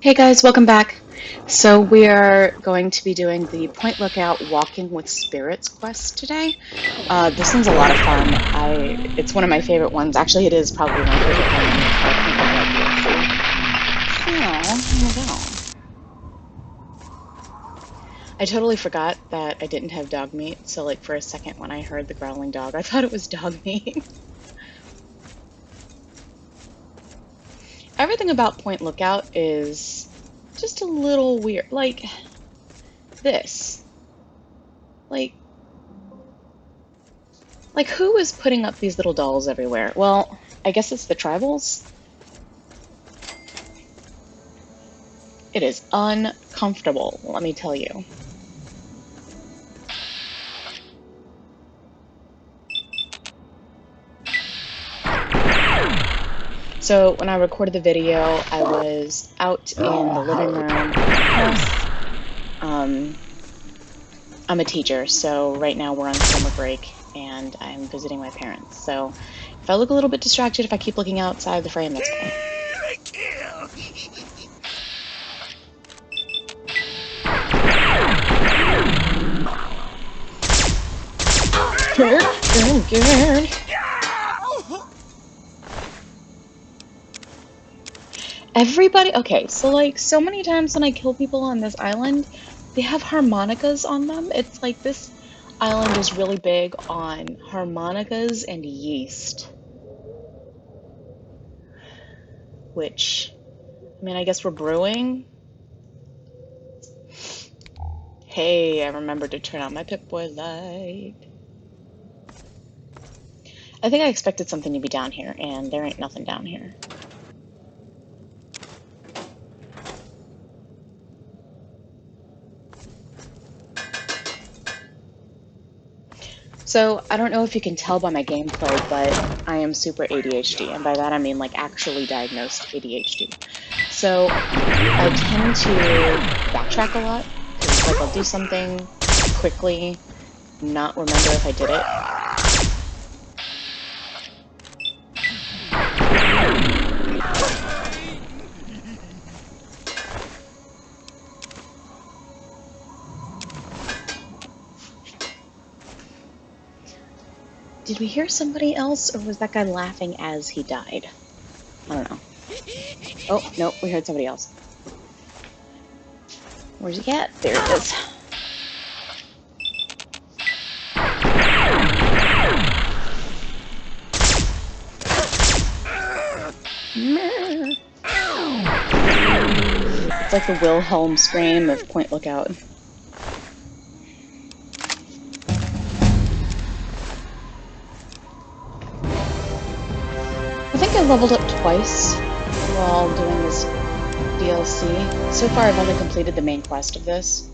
Hey guys, welcome back. So we are going to be doing the Point Lookout Walking with Spirits quest today. This one's a lot of fun. It's one of my favorite ones. Actually, it is probably my favorite one in the entire Point Lookout DLC. So, here we go. I totally forgot that I didn't have dog meat, so like for a second when I heard the growling dog, I thought it was dog meat. Everything about Point Lookout is just a little weird. Like this. Like Like, who is putting up these little dolls everywhere? Well, I guess it's the tribals. It is uncomfortable, let me tell you. So when I recorded the video, I was out in the living room of my house. I'm a teacher, so right now we're on summer break and I'm visiting my parents. So if I look a little bit distracted, if I keep looking outside the frame, that's why. Good. Everybody, okay, so like so many times when I kill people on this island, they have harmonicas on them. It's like this island is really big on harmonicas and yeast, which, I mean, I guess we're brewing. Hey, I remembered to turn on my Pip-Boy light. I think I expected something to be down here, and there ain't nothing down here. So, I don't know if you can tell by my gameplay, but I am super ADHD, and by that I mean like actually diagnosed ADHD. So, I tend to backtrack a lot, because like I'll do something quickly, not remember if I did it. Did we hear somebody else, or was that guy laughing as he died? I don't know. Oh, no, we heard somebody else. Where's he at? There it is. It's like the Wilhelm scream of Point Lookout. I think I leveled up twice while doing this DLC. So far I've only completed the main quest of this.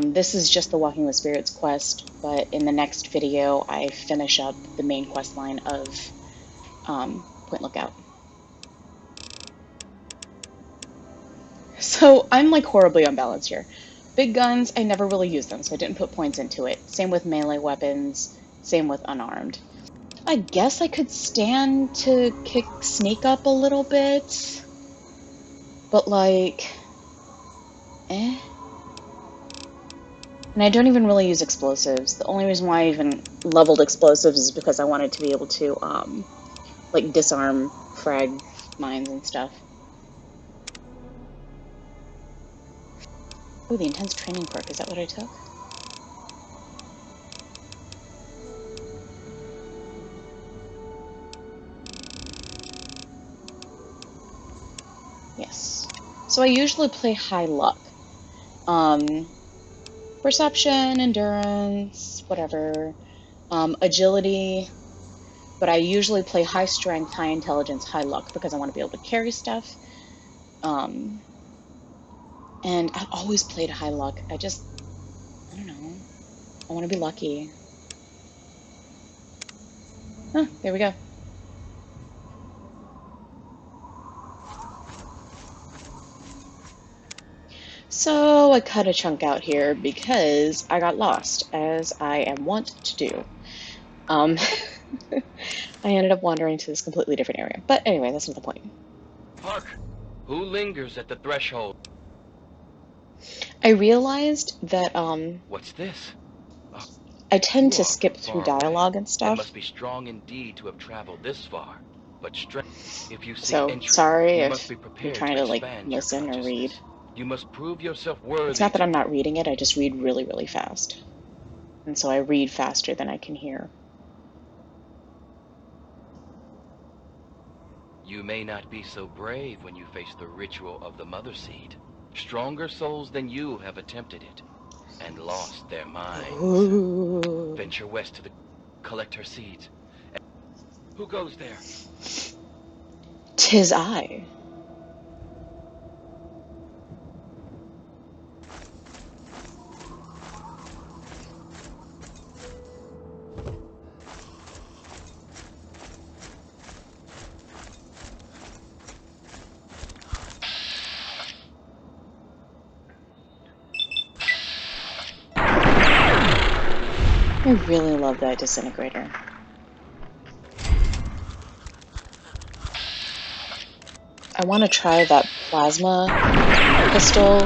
This is just the Walking with Spirits quest, but in the next video I finish up the main quest line of Point Lookout. So I'm like horribly unbalanced here. Big guns, I never really use them, so I didn't put points into it. Same with melee weapons, same with unarmed. I guess I could stand to kick Sneak up a little bit, but like, eh. And I don't even really use explosives. The only reason why I even leveled explosives is because I wanted to be able to, like, disarm frag mines and stuff. Oh, the intense training perk, is that what I took? Yes. So I usually play high luck. Perception, endurance, whatever. Agility. But I usually play high strength, high intelligence, high luck because I want to be able to carry stuff. And I've always played high luck. I don't know. I want to be lucky. Huh, there we go. So I cut a chunk out here because I got lost, as I am wont to do. I ended up wandering to this completely different area. But anyway, that's not the point. Hark! Who lingers at the threshold? I realized that What's this? Oh, I tend you to are from skip through far away. dialogue and It stuff. must be strong indeed to have traveled this far. But if you seek So entry, sorry you must if be you're prepared trying to to like expand your listen or read. consciousness. You must prove yourself It's worthy not that to... I'm not reading it, I just read really, really fast. And so I read faster than I can hear. You may not be so brave when you face the ritual of the Mother Seed. Stronger souls than you have attempted it and lost their minds. Ooh. Venture west to collect her seeds. Who goes there? 'Tis I. I really love that disintegrator. I want to try that plasma pistol,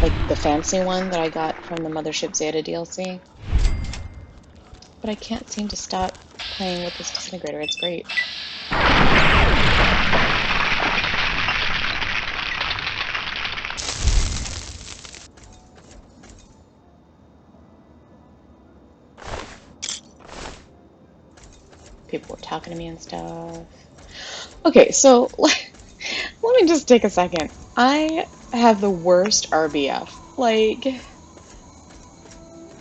like the fancy one that I got from the Mothership Zeta DLC. But I can't seem to stop playing with this disintegrator. It's great. People were talking to me and stuff. Okay, so let me just take a second. I have the worst RBF. Like,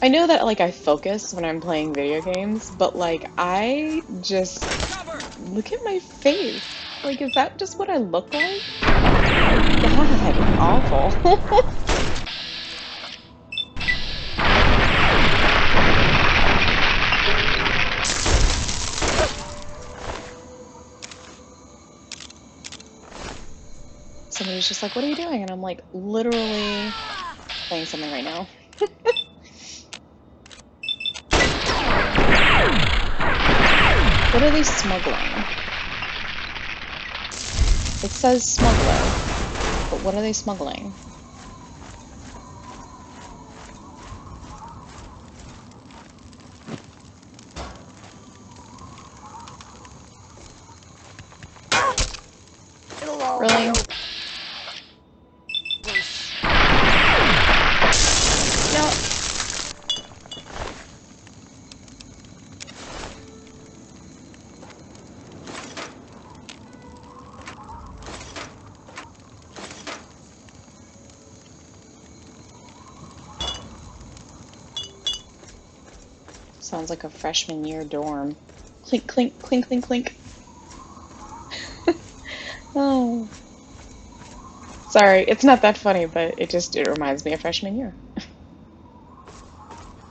I know that like I focus when I'm playing video games, but like I just look at my face. Like, is that just what I look like? God, awful. Somebody's just like, what are you doing? And I'm like, literally playing something right now. What are they smuggling? It says smuggler, but what are they smuggling? Really? No. Sounds like a freshman year dorm. Clink, clink, clink, clink, clink. Oh. Sorry, it's not that funny, but it reminds me of freshman year.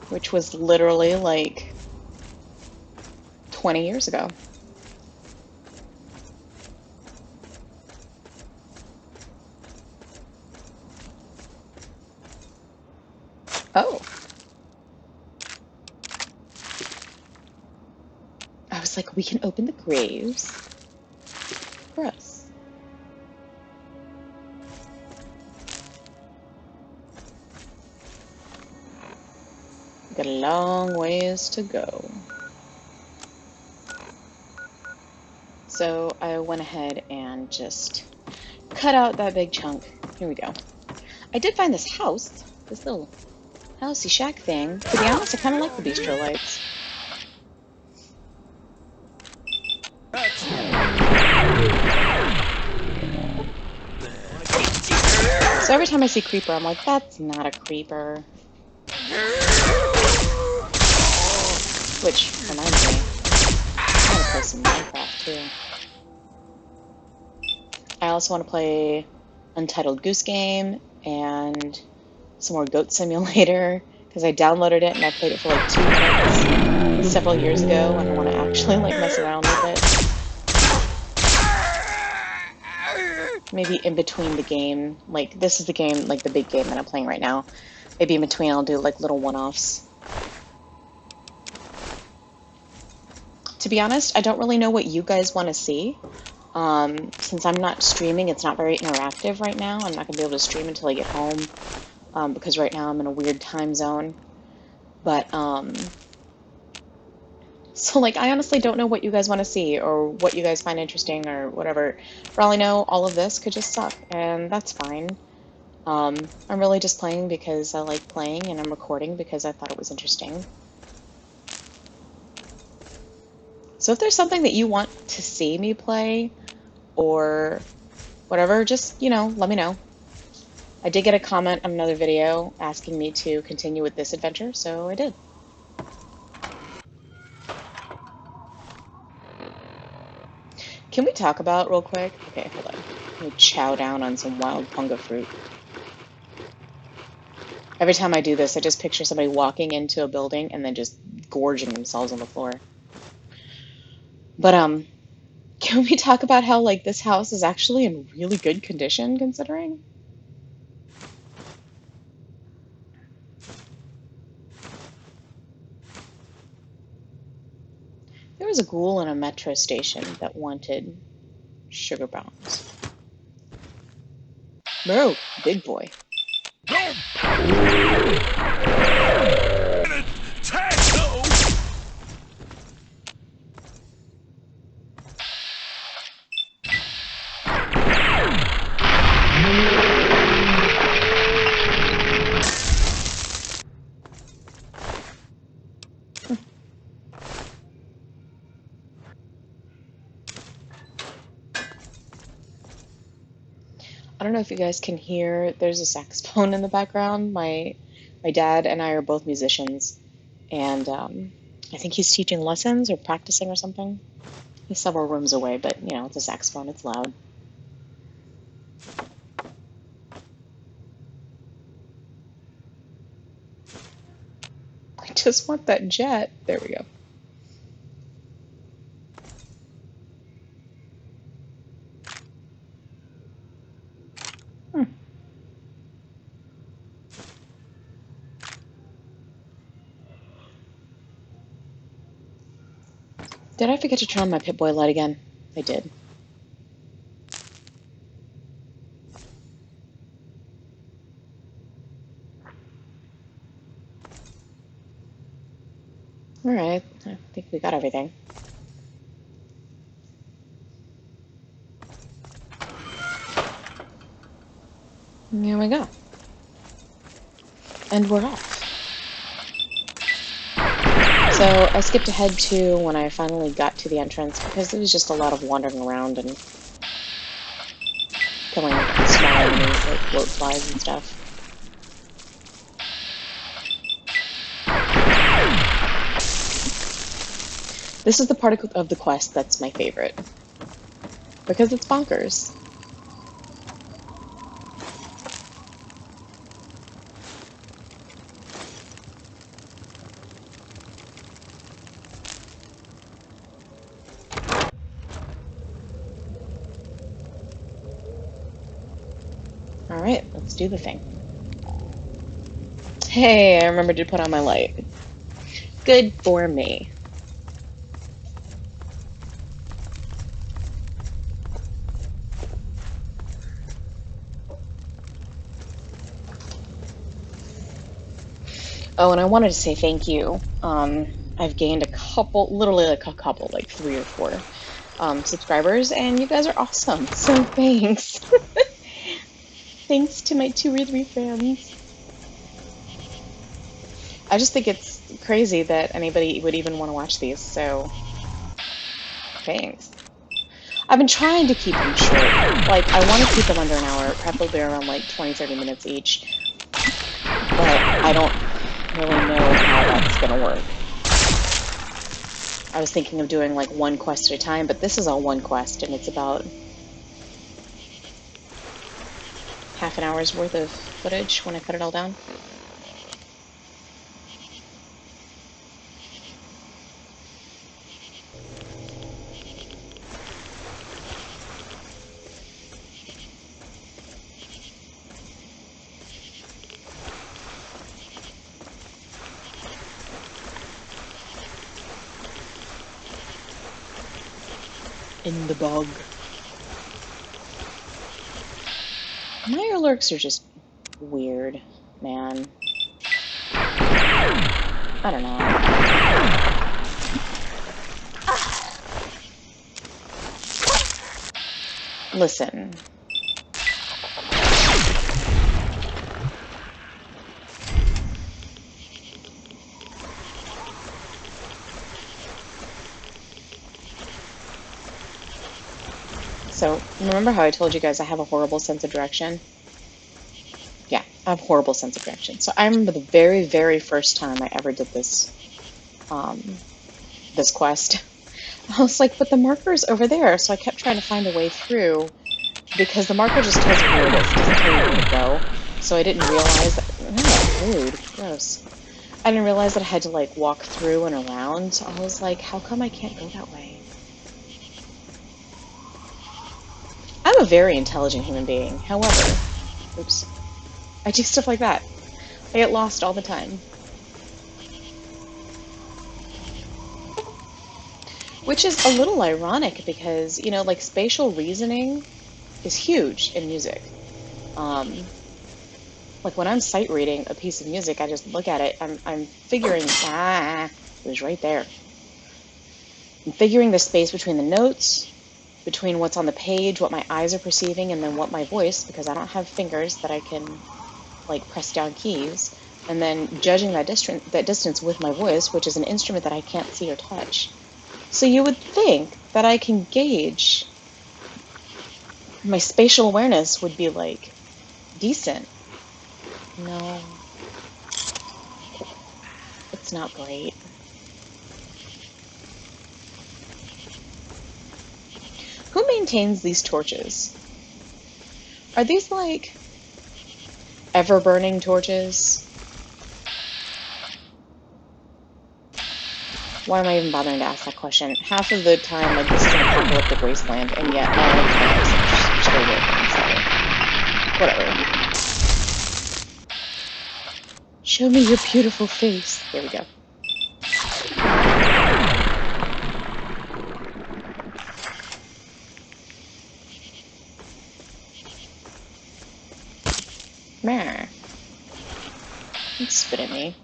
Which was literally like 20 years ago. Oh. I was like, we can open the graves for us. We got a long ways to go. So I went ahead and just cut out that big chunk. Here we go. I did find this house, this little housey shack thing. To be honest, I kind of like the bistro lights. So every time I see creeper, I'm like, that's not a creeper. Which reminds me, I want to play some Minecraft too. I also want to play Untitled Goose Game and some more Goat Simulator because I downloaded it and I played it for like 2 minutes several years ago and I want to actually like mess around with it. Maybe in between the game, like this is the game, like the big game that I'm playing right now. Maybe in between I'll do like little one-offs. To be honest, I don't really know what you guys want to see. Since I'm not streaming, it's not very interactive right now. I'm not going to be able to stream until I get home, because right now I'm in a weird time zone. But, so, like, I honestly don't know what you guys want to see or what you guys find interesting or whatever. For all I know, all of this could just suck, and that's fine. I'm really just playing because I like playing, and I'm recording because I thought it was interesting. So if there's something that you want to see me play or whatever, just, let me know. I did get a comment on another video asking me to continue with this adventure, so I did. Can we talk about real quick? Okay, hold on. Let me chow down on some wild punga fruit. Every time I do this, I just picture somebody walking into a building and then just gorging themselves on the floor. But, can we talk about how, like, this house is actually in really good condition, considering? There was a ghoul in a metro station that wanted sugar bombs. Bro, big boy. I don't know if you guys can hear, there's a saxophone in the background. My dad and I are both musicians, and I think he's teaching lessons or practicing or something. He's several rooms away, but it's a saxophone, it's loud. I just want that jet. There we go. Did I forget to turn on my Pip-Boy light again? I did. Alright, I think we got everything. Here we go. And we're off. So I skipped ahead to when I finally got to the entrance because it was just a lot of wandering around and killing small enemies like bloat flies and stuff. This is the part of the quest that's my favorite because it's bonkers. Alright, let's do the thing. Hey, I remembered to put on my light. Good for me. Oh, and I wanted to say thank you. I've gained a couple, literally like a couple, like 3 or 4 subscribers, and you guys are awesome. So thanks. Thanks to my 2 or 3 fans. I just think it's crazy that anybody would even want to watch these, so thanks. I've been trying to keep them short. Like, I want to keep them under an hour, preferably around like 20-30 minutes each. But I don't really know how that's gonna work. I was thinking of doing like one quest at a time, but this is all one quest, and it's about half an hour's worth of footage when I cut it all down. In the bog. Mirelurks are just weird, man. I don't know. Listen. So, remember how I told you guys I have a horrible sense of direction? Yeah, I have a horrible sense of direction. So I remember the very, very first time I ever did this, this quest. I was like, but the marker's over there. So I kept trying to find a way through because the marker just tells you where it is. It doesn't tell you where to go. So I didn't realize that, oh, rude, gross. I didn't realize that I had to like walk through and around. So I was like, how come I can't go that way? I'm a very intelligent human being. However, oops, I do stuff like that. I get lost all the time. Which is a little ironic because, you know, like spatial reasoning is huge in music. Like when I'm sight reading a piece of music, I just look at it, I'm figuring, it was right there. I'm figuring the space between the notes, between what's on the page, what my eyes are perceiving, and then what my voice, because I don't have fingers that I can like press down keys, and then judging that distance with my voice, which is an instrument that I can't see or touch. So you would think that I can gauge, my spatial awareness would be like decent. No, it's not great. Who maintains these torches? Are these like ever-burning torches? Why am I even bothering to ask that question? Half of the time, like, this is an apocalyptic wasteland, and yet all of the are still working, so whatever. Show me your beautiful face. There we go. Meh. Don't spit at me.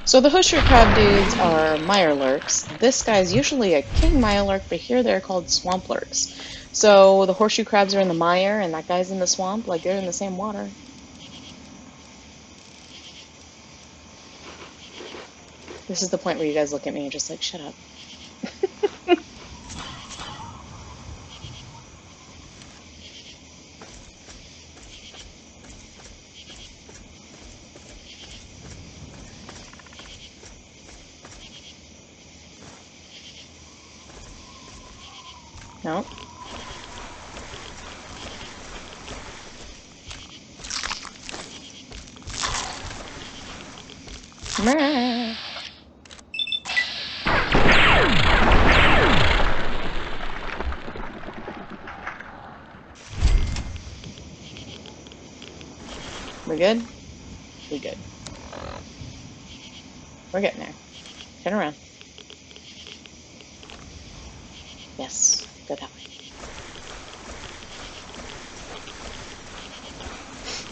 So the horseshoe crab dudes are mirelurks. This guy's usually a king mirelurk, but here they're called swamp lurks. So the horseshoe crabs are in the mire, and that guy's in the swamp, like they're in the same water. This is the point where you guys look at me and just like, shut up. No. Meh. We good? We good. We're getting there. Turn around. Yes, go that way.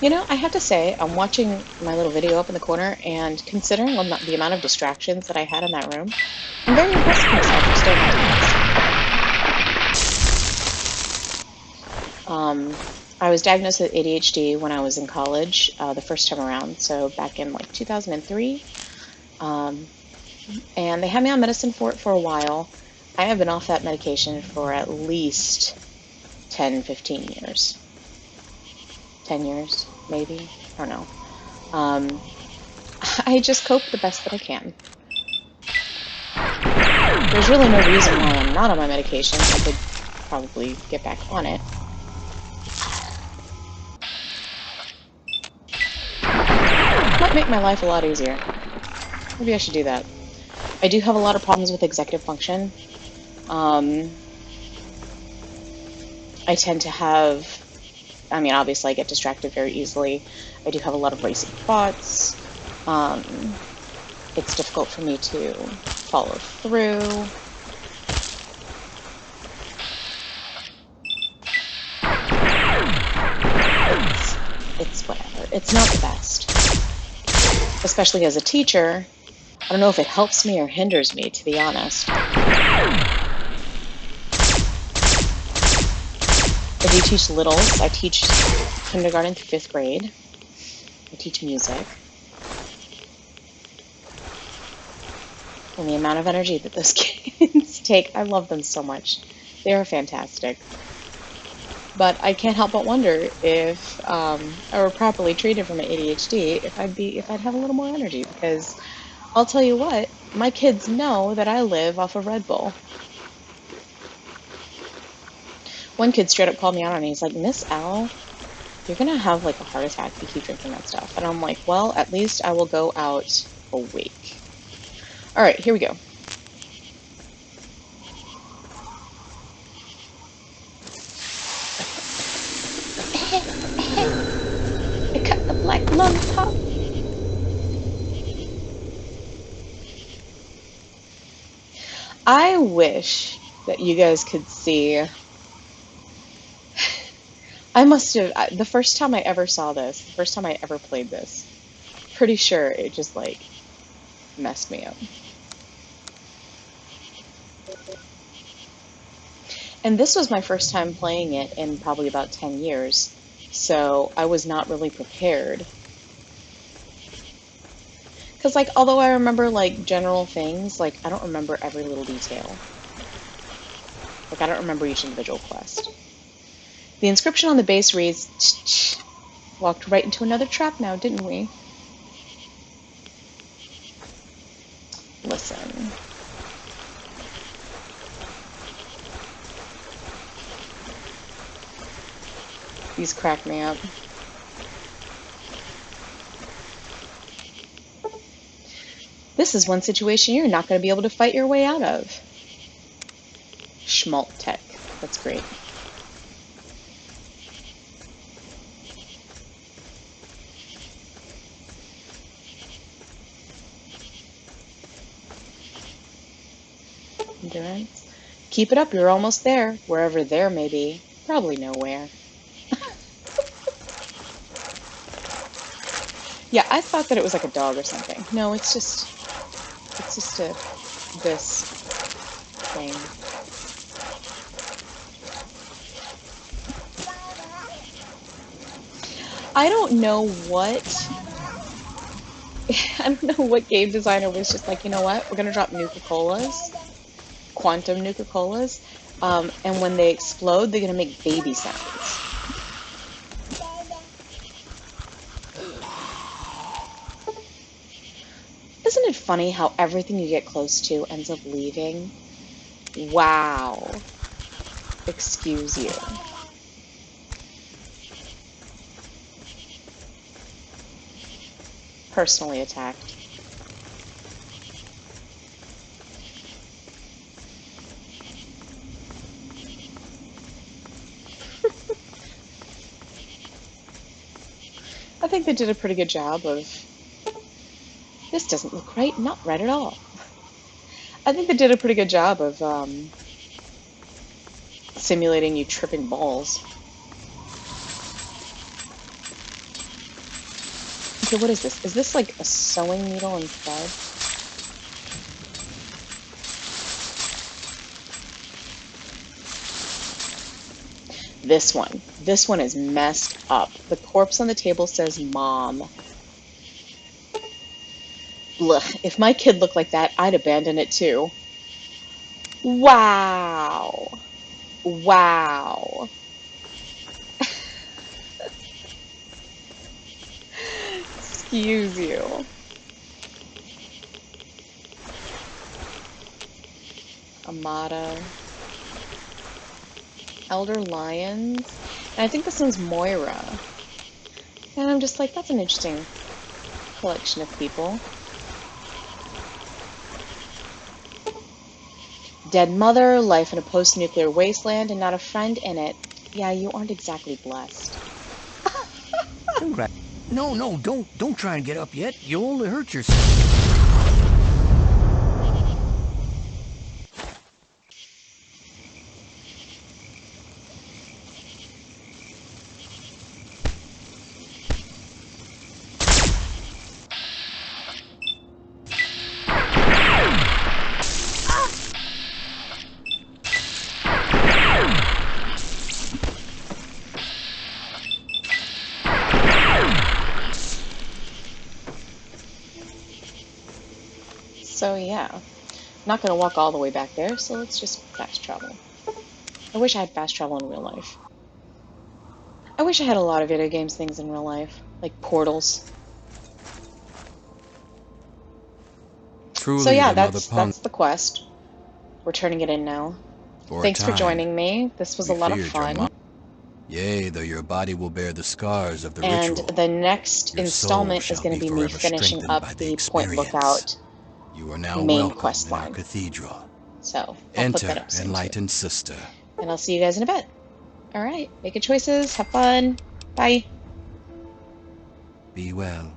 You know, I have to say, I'm watching my little video up in the corner, and considering the amount of distractions that I had in that room, I'm very impressed with myself for staying on task. I was diagnosed with ADHD when I was in college, the first time around, so back in like 2003. And they had me on medicine for it for a while. I have been off that medication for at least 10, 15 years. 10 years, maybe? I don't know. I just cope the best that I can. There's really no reason why I'm not on my medication. I could probably get back on it. Might make my life a lot easier. Maybe I should do that. I do have a lot of problems with executive function. I tend to have I mean, obviously I get distracted very easily. I do have a lot of racing thoughts. It's difficult for me to follow through. It's whatever. It's not the best. Especially as a teacher, I don't know if it helps me or hinders me, to be honest. I do teach littles. I teach kindergarten through 5th grade. I teach music. And the amount of energy that those kids take, I love them so much. They are fantastic. But I can't help but wonder if I were properly treated for my ADHD, if I'd have a little more energy. Because I'll tell you what, my kids know that I live off of Red Bull. One kid straight up called me out on it. He's like, "Miss L, you're gonna have like a heart attack if you keep drinking that stuff." And I'm like, well, at least I will go out awake. All right, here we go. I cut the black lollipop. I wish that you guys could see. I must have, the first time I ever saw this, the first time I ever played this, pretty sure it just like messed me up. And this was my first time playing it in probably about 10 years, so I was not really prepared. Because, like, although I remember, like, general things, like, I don't remember every little detail. Like, I don't remember each individual quest. The inscription on the base reads, "Ch-ch." Walked right into another trap now, didn't we? Listen. These crack me up. This is one situation you're not going to be able to fight your way out of. Schmalt tech. That's great. Endurance. Keep it up, you're almost there. Wherever there may be. Probably nowhere. Yeah, I thought that it was like a dog or something. No, it's just this thing. I don't know what I don't know what game designer was just like, you know what, we're gonna drop Nuka-Colas, quantum Nuka-Colas, and when they explode, they're gonna make baby sounds. Isn't it funny how everything you get close to ends up leaving? Wow. Excuse you. Personally attacked. I think they did a pretty good job of... This doesn't look right. Not right at all. I think they did a pretty good job of simulating you tripping balls. Okay, what is this? Is this like a sewing needle and thread? This one. This one is messed up. The corpse on the table says mom. Blech. If my kid looked like that, I'd abandon it too. Wow. Wow. Excuse you. Amada. Elder Lions. And I think this one's Moira. And I'm just like, that's an interesting collection of people. Dead mother, life in a post-nuclear wasteland, and not a friend in it. Yeah, you aren't exactly blessed. Congrats. No, don't try and get up yet. You'll only hurt yourself. So yeah, I'm not gonna walk all the way back there, so let's just fast travel. I wish I had fast travel in real life. I wish I had a lot of video games things in real life, like portals. Truly, So yeah, the Mother that's the quest. We're turning it in now. Thanks for joining me. This was a lot of fun. Yea, though your body will bear the scars of the And ritual, the next your installment soul is going to shall be be me forever finishing strengthened up by the the Point experience. Lookout You are now main welcome quest in our line. cathedral. So I'll put Enter, that up soon too. enlightened sister. And I'll see you guys in a bit. All right, make good choices. Have fun. Bye. Be well.